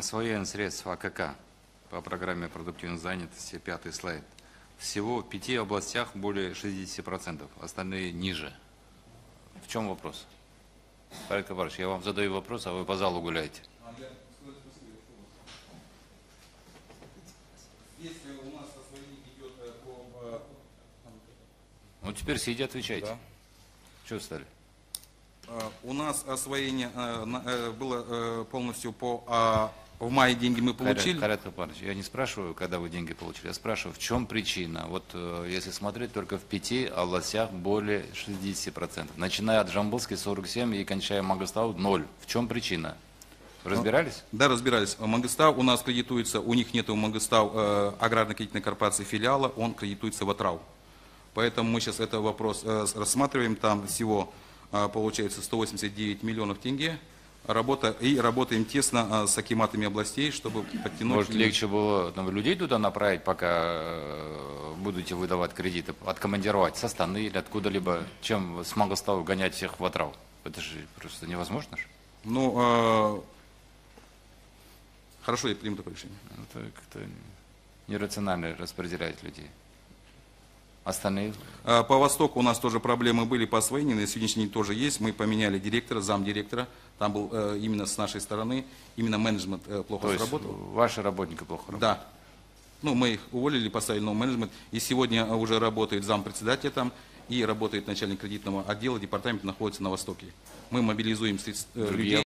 Освоение средств АКК по программе продуктивной занятости, 5-й слайд. Всего в 5 областях более 60%, остальные ниже. В чем вопрос? Парик Кабарович, я вам задаю вопрос, а вы по залу гуляете. Если у нас освоение идет по... Ну теперь сидите, отвечайте. Да. Что стали? У нас освоение было полностью по... В мае деньги мы получили. Парик Кабарович, я не спрашиваю, когда вы деньги получили, я спрашиваю, в чем причина. Вот если смотреть, только в 5 областях более 60%. Начиная от Жамбылской 47 и кончая Мангостау 0. В чем причина? Разбирались? Да, разбирались. Мангостау у нас кредитуется, у них нет у Мангостау аграрно-кредитной корпорации филиала, он кредитуется в Атрау. Поэтому мы сейчас этот вопрос рассматриваем. Там всего получается 189 миллионов тенге. Работаем тесно с акиматами областей, чтобы подтянуть... Может, легче было людей туда направить, пока будете выдавать кредиты, откомандировать со Астаны или откуда-либо, чем с Мангостау гонять всех в Атрау? Это же просто невозможно же. Ну, хорошо, я приму такое решение. Это как-то нерационально распределять людей. Остальные? По Востоку у нас тоже проблемы были по освоению, на сегодняшний день тоже есть. Мы поменяли директора, замдиректора. Там был именно с нашей стороны, именно менеджмент плохо сработал. Ваши работники плохо работают? Да. Ну, мы их уволили, поставили новый менеджмент. И сегодня уже работает зампредседателя там, и работает начальник кредитного отдела, департамент находится на Востоке. Мы мобилизуем людей.